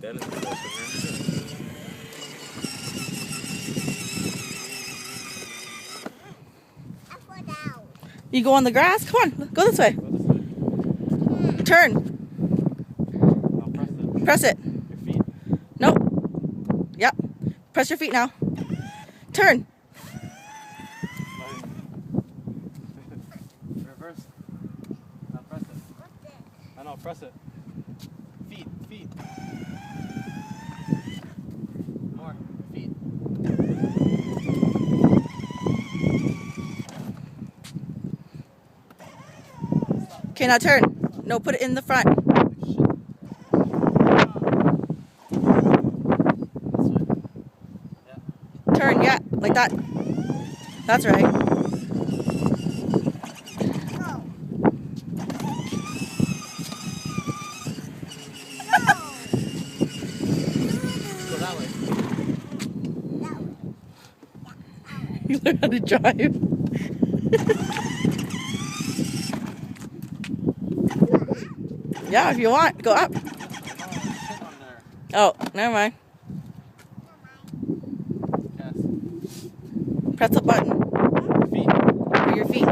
Dennis is also You go on the grass? Come on, go this way. Turn. Press it. Your feet. Nope. Yep. Press your feet now. Turn. Reverse. Now press it. I know, press it. Feet. More. Feet. Okay, now turn. No, put it in the front. Turn, yeah, like that. That's right. Go that way. You learn how to drive. Yeah, if you want, go up. Oh, never mind. Yes. Press the button. Feet. For your feet.